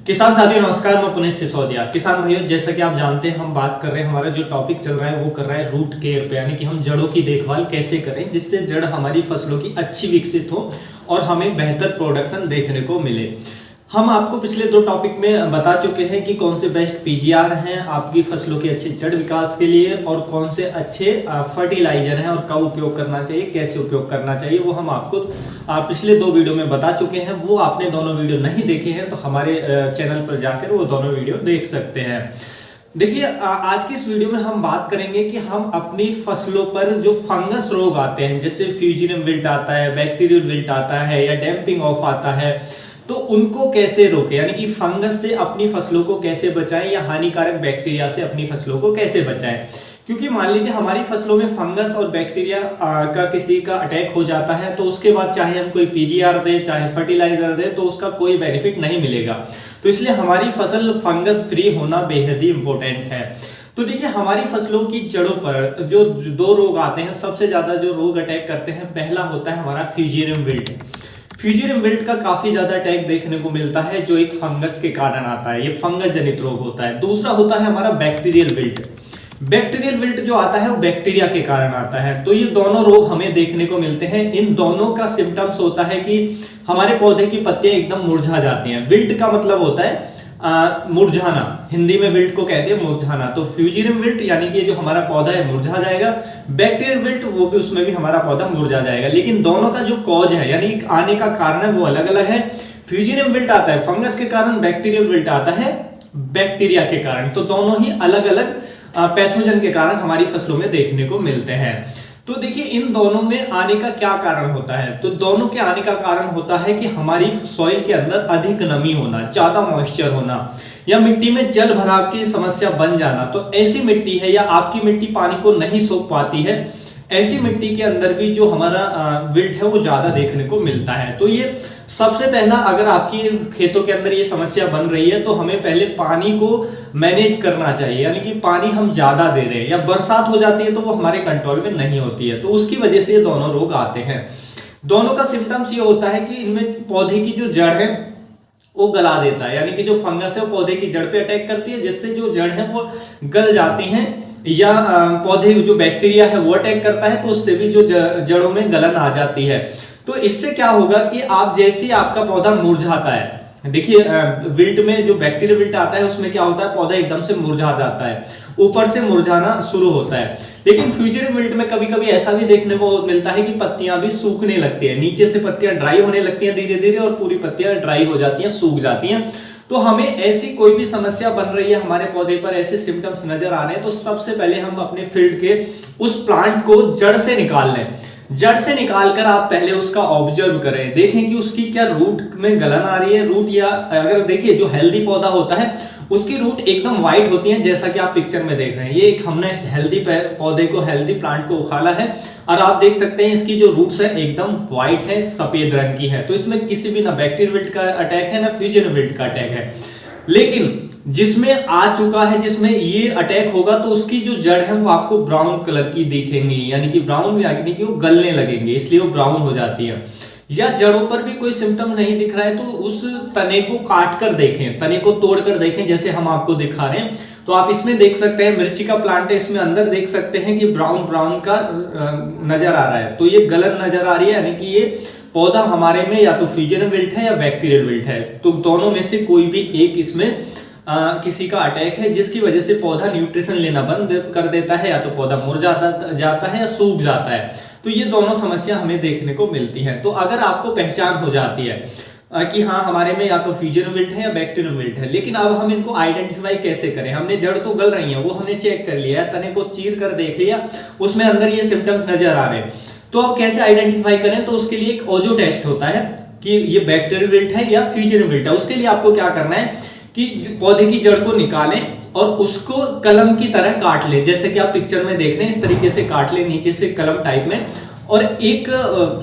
किसान साथियों नमस्कार, मैं पुनीत सिसोदिया। किसान भाइयों, जैसा कि आप जानते हैं हम बात कर रहे हैं, हमारा जो टॉपिक चल रहा है वो कर रहा है रूट केयर पे, यानी कि हम जड़ों की देखभाल कैसे करें जिससे जड़ हमारी फसलों की अच्छी विकसित हो और हमें बेहतर प्रोडक्शन देखने को मिले। हम आपको पिछले दो टॉपिक में बता चुके हैं कि कौन से बेस्ट पीजीआर हैं आपकी फसलों के अच्छे जड़ विकास के लिए और कौन से अच्छे फर्टिलाइजर हैं और कब उपयोग करना चाहिए, कैसे उपयोग करना चाहिए, वो हम आपको पिछले दो वीडियो में बता चुके हैं। वो आपने दोनों वीडियो नहीं देखे हैं तो हमारे चैनल पर जाकर वो दोनों वीडियो देख सकते हैं। देखिए, आज की इस वीडियो में हम बात करेंगे कि हम अपनी फसलों पर जो फंगस रोग आते हैं, जैसे फ्यूजियम विल्ट आता है, बैक्टीरियल विल्ट आता है या डैम्पिंग ऑफ आता है, तो उनको कैसे रोकें, यानी कि फंगस से अपनी फसलों को कैसे बचाएं या हानिकारक बैक्टीरिया से अपनी फसलों को कैसे बचाएं। क्योंकि मान लीजिए हमारी फसलों में फंगस और बैक्टीरिया का किसी का अटैक हो जाता है तो उसके बाद चाहे हम कोई पीजीआर दें चाहे फर्टिलाइजर दें तो उसका कोई बेनिफिट नहीं मिलेगा। तो इसलिए हमारी फसल फंगस फ्री होना बेहद ही इंपॉर्टेंट है। तो देखिए, हमारी फसलों की जड़ों पर जो दो रोग आते हैं, सबसे ज्यादा जो रोग अटैक करते हैं, पहला होता है हमारा फ्यूजियम विल्ट। फ्यूजियम विल्ट का काफी ज्यादा अटैक देखने को मिलता है जो एक फंगस के कारण आता है, ये फंगस जनित रोग होता है। दूसरा होता है हमारा बैक्टीरियल विल्ट। बैक्टीरियल विल्ट जो आता है वो बैक्टीरिया के कारण आता है। तो ये दोनों रोग हमें देखने को मिलते हैं। इन दोनों का सिम्टम्स होता है कि हमारे पौधे की पत्तियां एकदम मुरझा जाती हैं। विल्ट का मतलब होता है मुरझाना, हिंदी में विल्ट को कहते हैं मुरझाना। तो फ्यूजियम विल्ट यानी कि जो हमारा पौधा है मुरझा जाएगा, बैक्टीरियल विल्ट वो भी, उसमें भी हमारा पौधा मुरझा जाएगा। लेकिन दोनों का जो कॉज है यानी आने का कारण है वो अलग अलग है। फ्यूजियम विल्ट आता है फंगस के कारण, बैक्टीरियल विल्ट आता है बैक्टीरिया के कारण। तो दोनों ही अलग अलग पैथोजन के कारण हमारी फसलों में देखने को मिलते हैं। तो देखिए, इन दोनों में आने का क्या कारण होता है। तो दोनों के आने का कारण होता है कि हमारी सॉइल के अंदर अधिक नमी होना, ज्यादा मॉइस्चर होना या मिट्टी में जल भराव की समस्या बन जाना। तो ऐसी मिट्टी है या आपकी मिट्टी पानी को नहीं सोख पाती है, ऐसी मिट्टी के अंदर भी जो हमारा विल्ट है वो ज्यादा देखने को मिलता है। तो ये सबसे पहला, अगर आपकी खेतों के अंदर ये समस्या बन रही है तो हमें पहले पानी को मैनेज करना चाहिए, यानी कि पानी हम ज्यादा दे रहे हैं या बरसात हो जाती है तो वो हमारे कंट्रोल में नहीं होती है, तो उसकी वजह से ये दोनों रोग आते हैं। दोनों का सिम्टम्स ये होता है कि इनमें पौधे की जो जड़ है वो गला देता है, यानी कि जो फंगस है वो पौधे की जड़ पे अटैक करती है जिससे जो जड़ है वो गल जाती हैं, या पौधे जो बैक्टीरिया है वो अटैक करता है तो उससे भी जो जड़ों में गलन आ जाती है। तो इससे क्या होगा कि आप जैसे आपका पौधा मुरझाता है, देखिए विल्ट में जो बैक्टीरिया विल्ट आता है उसमें क्या होता है, पौधा एकदम से मुरझा जाता है, ऊपर से मुरझाना शुरू होता है। लेकिन फ्यूजियम विल्ट में कभी कभी ऐसा भी देखने को मिलता है कि पत्तियां भी सूखने लगती है, नीचे से पत्तियां ड्राई होने लगती हैं धीरे धीरे और पूरी पत्तियां ड्राई हो जाती हैं, सूख जाती हैं। तो हमें ऐसी कोई भी समस्या बन रही है, हमारे पौधे पर ऐसे सिम्टम्स नजर आ रहे हैं, तो सबसे पहले हम अपने फील्ड के उस प्लांट को जड़ से निकाल लें। जड़ से निकालकर आप पहले उसका ऑब्जर्व करें, देखें कि उसकी क्या रूट में गलन आ रही है, रूट, या अगर देखिए जो हेल्दी पौधा होता है उसकी रूट एकदम व्हाइट होती है, जैसा कि आप पिक्चर में देख रहे हैं। ये एक हमने हेल्दी पौधे को, हेल्दी प्लांट को उखाड़ा है और आप देख सकते हैं इसकी जो रूट्स है एकदम व्हाइट है, सफेद रंग की है। तो इसमें किसी भी ना बैक्टीरियल विल्ट का अटैक है ना फ्यूजियम विल्ट का अटैक है। लेकिन जिसमें आ चुका है, जिसमें ये अटैक होगा, तो उसकी जो जड़ है वो आपको ब्राउन कलर की दिखेंगी, यानी कि ब्राउन, यानी कि वो गलने लगेंगे, इसलिए वो ब्राउन हो जाती है। या जड़ों पर भी कोई सिम्टम नहीं दिख रहा है तो उस तने को काट कर देखें, तने को तोड़ कर देखें, जैसे हम आपको दिखा रहे हैं। तो आप इसमें देख सकते हैं, मिर्ची का प्लांट है, इसमें अंदर देख सकते हैं कि ब्राउन ब्राउन का नजर आ रहा है, तो ये गलन नजर आ रही है, यानी कि ये पौधा हमारे में या तो फ्यूजियम विल्ट है या बैक्टीरियल विल्ट है। तो दोनों में से कोई भी एक इसमें किसी का अटैक है, जिसकी वजह से पौधा न्यूट्रिशन लेना बंद कर देता है, या तो पौधा मुरझा जाता है या सूख जाता है। तो ये दोनों समस्या हमें देखने को मिलती है। तो अगर आपको पहचान हो जाती है कि हाँ हमारे में या तो फ्यूजियम विल्ट है या बैक्टीरियल विल्ट है, लेकिन अब हम इनको आइडेंटिफाई कैसे करें। हमने जड़ तो गल रही है वो हमने चेक कर लिया है, तने को चीर कर देख लिया, उसमें अंदर ये सिम्टम्स नजर आ रहे हैं, तो अब कैसे आइडेंटिफाई करें। तो उसके लिए एक ओजो टेस्ट होता है कि ये बैक्टीरियल विल्ट है या फ्यूजियम विल्ट है। उसके लिए आपको क्या करना है कि पौधे की जड़ को निकालें और उसको कलम की तरह काट लें, जैसे कि आप पिक्चर में देख रहे हैं, इस तरीके से काट लें नीचे से कलम टाइप में। और एक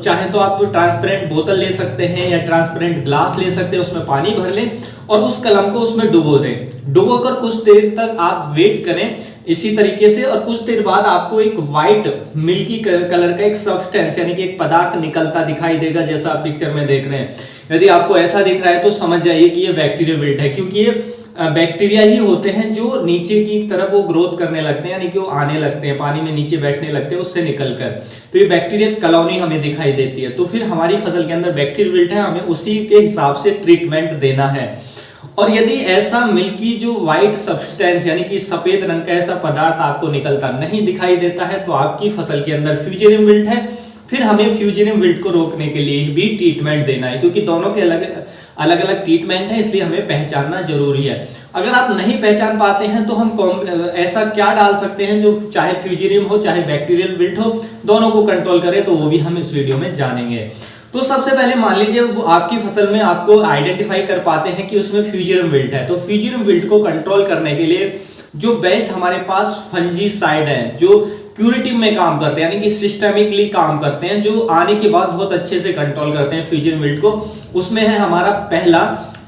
चाहे तो आप ट्रांसपेरेंट बोतल ले सकते हैं या ट्रांसपेरेंट ग्लास ले सकते हैं, उसमें पानी भर लें और उस कलम को उसमें डुबो दें। डुबो कर कुछ देर तक आप वेट करें इसी तरीके से, और कुछ देर बाद आपको एक व्हाइट मिल्की कलर का एक सब्सटेंस यानी कि एक पदार्थ निकलता दिखाई देगा, जैसा आप पिक्चर में देख रहे हैं। यदि आपको ऐसा दिख रहा है तो समझ जाइए कि ये बैक्टीरियल विल्ट है, क्योंकि ये बैक्टीरिया ही होते हैं जो नीचे की तरफ वो ग्रोथ करने लगते हैं, यानी कि वो आने लगते हैं, पानी में नीचे बैठने लगते हैं उससे निकलकर। तो ये बैक्टीरियल कॉलोनी हमें दिखाई देती है। तो फिर हमारी फसल के अंदर बैक्टीरियल विल्ट है, हमें उसी के हिसाब से ट्रीटमेंट देना है। और यदि ऐसा मिल्की जो व्हाइट सब्सटेंस यानी कि सफेद रंग का ऐसा पदार्थ आपको निकलता नहीं दिखाई देता है तो आपकी फसल के अंदर फ्यूजेरियम विल्ट है। फिर हमें फ्यूजेरियम विल्ट को रोकने के लिए भी ट्रीटमेंट देना है, क्योंकि दोनों के अलग अलग ट्रीटमेंट है, इसलिए हमें पहचानना जरूरी है। अगर आप नहीं पहचान पाते हैं तो हम ऐसा क्या डाल सकते हैं जो चाहे फ्यूजेरियम हो चाहे बैक्टीरियल विल्ट हो, दोनों को कंट्रोल करे, तो वो भी हम इस वीडियो में जानेंगे। तो सबसे पहले मान लीजिए वो आपकी फसल में आपको आइडेंटिफाई कर पाते हैं कि उसमें फ्यूजेरियम विल्ट है। तो फ्यूजेरियम विल्ट को कंट्रोल करने के लिए जो बेस्ट हमारे पास फंजीसाइड है जो क्यूरेटिव में काम करते हैं, यानी कि सिस्टेमिकली काम करते हैं, जो आने के बाद बहुत अच्छे से कंट्रोल करते हैं फ्यूजेरियम विल्ट को, उसमें है हमारा पहला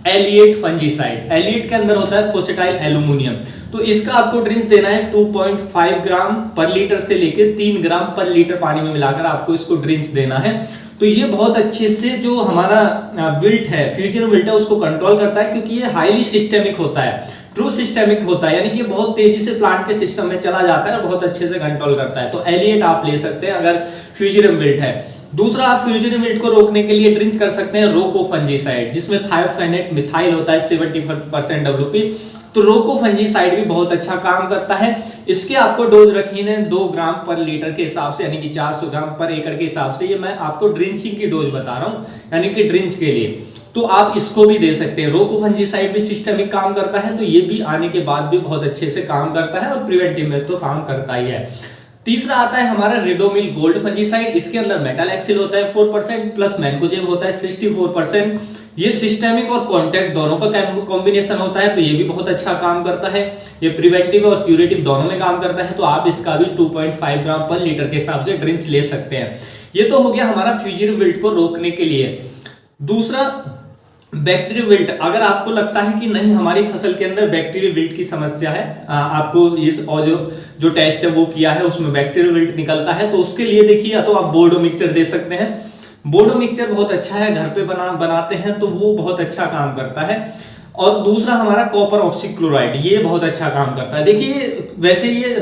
एलिएट फंजीसाइड। एलिएट के अंदर होता है फोसेटाइल एल्यूमिनियम। तो इसका आपको ड्रिंच देना है 2.5 ग्राम पर लीटर से लेकर 3 ग्राम पर लीटर पानी में मिलाकर आपको इसको ड्रिंच देना है। तो ये बहुत अच्छे से जो हमारा विल्ट है, फ्यूजेरियम विल्ट है, उसको कंट्रोल करता है, क्योंकि ये हाईली सिस्टेमिक होता है, ट्रू सिस्टेमिक होता है, यानी कि बहुत तेजी से प्लांट के सिस्टम में चला जाता है और बहुत अच्छे से कंट्रोल करता है। तो एलिएट आप ले सकते हैं अगर फ्यूजेरियम विल्ट है। दूसरा, आप फ्यूजेरियम विल्ट को रोकने के लिए ड्रिंच कर सकते हैं रोको फंजीसाइड, जिसमें थायोफेनेट मिथाइल होता है 70% WP। तो रोको फंजीसाइड भी बहुत अच्छा काम करता है। इसके आपको डोज रखी है 2 ग्राम पर लीटर के हिसाब से, यानी कि 400 ग्राम पर एकड़ के हिसाब से। ये मैं आपको ड्रिंचिंग की डोज बता रहा हूं, यानी कि ड्रिंच के लिए। तो आप इसको भी दे सकते हैं। रोको फंजीसाइड भी सिस्टेमिक काम करता है, तो ये भी आने के बाद भी बहुत अच्छे से काम करता है और प्रिवेंटिव में तो काम करता ही है। तीसरा आता है हमारा रिडोमिल गोल्ड फंजीसाइड। इसके अंदर मेटालैक्सिल होता है 4% प्लस मैंकोजेब होता है 64%। ये सिस्टेमिक और कॉन्टैक्ट दोनों का कॉम्बिनेशन होता है, तो ये भी बहुत अच्छा काम करता है। ये प्रिवेंटिव और क्यूरेटिव दोनों में काम करता है। तो आप इसका भी 2.5 ग्राम पर लीटर के हिसाब से ड्रिंच ले सकते हैं। ये तो हो गया हमारा फ्यूजेरियम विल्ट को रोकने के लिए। दूसरा, बैक्टीरियल विल्ट। अगर आपको लगता है कि नहीं हमारी फसल के अंदर बैक्टीरियल विल्ट की समस्या है, आपको इस और जो टेस्ट है वो किया है उसमें बैक्टीरियल विल्ट निकलता है, तो उसके लिए देखिए या तो आप बोर्डो मिक्सचर दे सकते हैं। बोर्डो मिक्सचर बहुत अच्छा है, घर पे बनाते हैं तो वो बहुत अच्छा काम करता है। और दूसरा हमारा कॉपर ऑक्सीक्लोराइड, ये बहुत अच्छा काम करता है। देखिए वैसे ये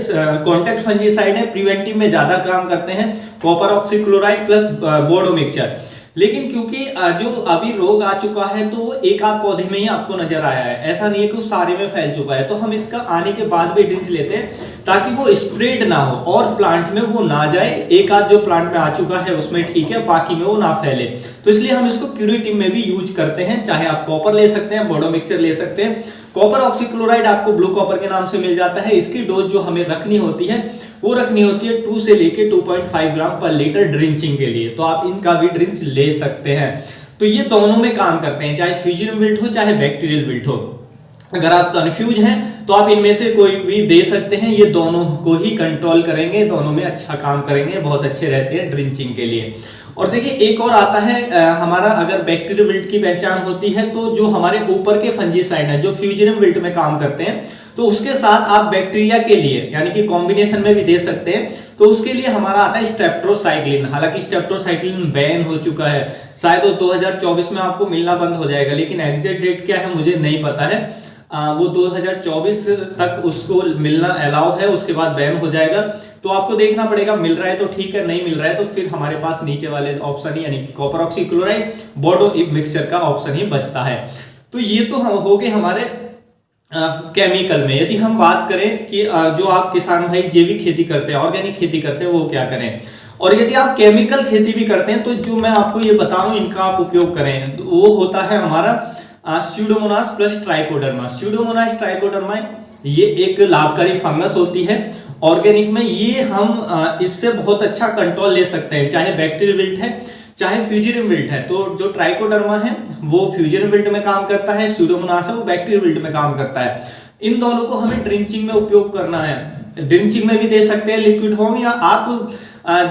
कॉन्टैक्ट फंजीसाइड है, प्रिवेंटिव में ज्यादा काम करते हैं कॉपर ऑक्सीक्लोराइड प्लस बोर्डो मिक्सचर। लेकिन क्योंकि जो अभी रोग आ चुका है तो वो एक आध पौधे में ही आपको नजर आया है, ऐसा नहीं है कि वो सारे में फैल चुका है, तो हम इसका आने के बाद भी ड्रिंच लेते हैं ताकि वो स्प्रेड ना हो और प्लांट में वो ना जाए। एक आध जो प्लांट में आ चुका है उसमें ठीक है, बाकी में वो ना फैले, तो इसलिए हम इसको क्यूरेटिव में भी यूज करते हैं। चाहे आप कॉपर ले सकते हैं, बोर्डो मिक्सचर ले सकते हैं। कॉपर ऑक्सीक्लोराइड आपको ब्लू कॉपर के नाम से मिल जाता है। इसकी डोज जो हमें रखनी होती है वो रखनी होती है 2 से लेके 2.5 ग्राम पर लीटर ड्रिंचिंग के लिए। तो आप इनका भी ड्रिंच ले सकते हैं। तो ये दोनों में काम करते हैं, चाहे फ्यूजेरियम विल्ट हो चाहे बैक्टीरियल विल्ट हो। अगर आप कंफ्यूज हैं तो आप इनमें से कोई भी दे सकते हैं, ये दोनों को ही कंट्रोल करेंगे, दोनों में अच्छा काम करेंगे, बहुत अच्छे रहते हैं ड्रिंचिंग के लिए। और देखिए एक और आता है हमारा, अगर बैक्टीरियल विल्ट की पहचान होती है तो जो हमारे ऊपर के फंजीसाइड है जो फ्यूजेरियम विल्ट में काम करते हैं, तो उसके साथ आप बैक्टीरिया के लिए यानी कि कॉम्बिनेशन में भी दे सकते हैं। तो उसके लिए हमारा आता है स्ट्रेप्टोसाइक्लिन। हालांकि स्ट्रेप्टोसाइक्लिन बैन हो चुका है, शायद वो 2024 में आपको मिलना बंद हो जाएगा, लेकिन एग्जैक्ट डेट क्या है मुझे नहीं पता है। वो 2024 तक उसको मिलना अलाउ है, उसके बाद बैन हो जाएगा। तो आपको देखना पड़ेगा, मिल रहा है तो ठीक है, नहीं मिल रहा है तो फिर हमारे पास नीचे वाले ऑप्शन ही यानी कि कॉपर ऑक्सीक्लोराइड बोर्डो मिक्सचर का ऑप्शन ही बचता है। तो ये तो हो गए हमारे केमिकल में। यदि हम बात करें कि जो आप किसान भाई जैविक खेती करते हैं, ऑर्गेनिक खेती करते हैं, वो क्या करें, और यदि आप केमिकल खेती भी करते हैं तो जो मैं आपको ये बता रहा हूं इनका आप उपयोग करें, वो होता है हमारा Pseudomonas plus trichoderma. Pseudomonas trichoderma ये एक लाभकारी फंगस होती है ऑर्गेनिक में। ये हम इससे बहुत अच्छा कंट्रोल ले सकते हैं, चाहे बैक्टीरियल विल्ट है चाहे फ्यूजेरियम विल्ट है। तो जो ट्राइकोडर्मा है वो फ्यूजेरियम विल्ट में काम करता है, स्यूडोमोनास है वो बैक्टीरियल विल्ट में काम करता है। इन दोनों को हमें ड्रिंचिंग में उपयोग करना है। ड्रिंचिंग में भी दे सकते हैं लिक्विड फॉर्म, या आप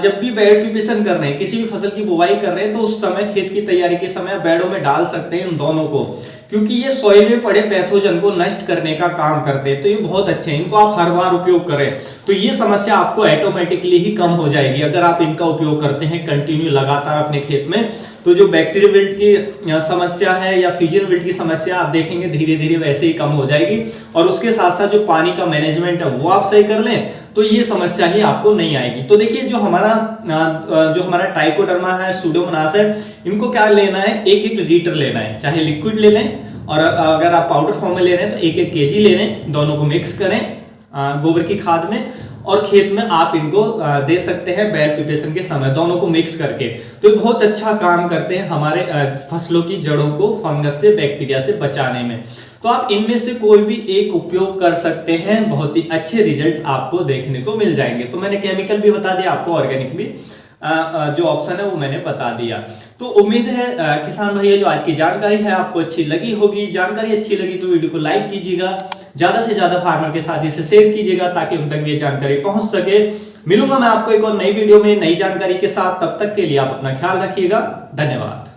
जब भी बेड प्रिपरेशन कर रहे हैं, किसी भी फसल की बुवाई कर रहे हैं, तो उस समय खेत की तैयारी के समय बेडों में डाल सकते हैं इन दोनों को, क्योंकि ये सॉइल में पड़े पैथोजन को नष्ट करने का काम करते हैं। तो ये बहुत अच्छे हैं, इनको आप हर बार उपयोग करें तो ये समस्या आपको ऑटोमेटिकली ही कम हो जाएगी अगर आप इनका उपयोग करते हैं कंटिन्यू लगातार अपने खेत में। तो जो बैक्टीरियल विल्ट की समस्या है या फ्यूजन विल्ट की समस्या आप देखेंगे धीरे धीरे वैसे ही कम हो जाएगी। और उसके साथ साथ जो पानी का मैनेजमेंट है वो आप सही कर लें तो ये समस्या ही आपको नहीं आएगी। तो देखिए जो हमारा ट्राइकोडर्मा है, सूडोमोनास है, इनको क्या लेना है, 1-1 लीटर लेना है, चाहे लिक्विड ले लें और अगर आप पाउडर फॉर्म में ले रहे हैं तो 1-1 केजी ले लें, दोनों को मिक्स करें गोबर की खाद में और खेत में आप इनको दे सकते हैं बेड प्रिपरेशन के समय, दोनों को मिक्स करके। तो बहुत अच्छा काम करते हैं हमारे फसलों की जड़ों को फंगस से, बैक्टीरिया से बचाने में। तो आप इनमें से कोई भी एक उपयोग कर सकते हैं, बहुत ही अच्छे रिजल्ट आपको देखने को मिल जाएंगे। तो मैंने केमिकल भी बता दिया आपको, ऑर्गेनिक भी जो ऑप्शन है वो मैंने बता दिया। तो उम्मीद है किसान भैया जो आज की जानकारी है आपको अच्छी लगी होगी। जानकारी अच्छी लगी तो वीडियो को लाइक कीजिएगा, ज्यादा से ज्यादा फार्मर के साथ इसे शेयर कीजिएगा ताकि उन तक ये जानकारी पहुंच सके। मिलूंगा मैं आपको एक और नई वीडियो में नई जानकारी के साथ, तब तक के लिए आप अपना ख्याल रखिएगा। धन्यवाद।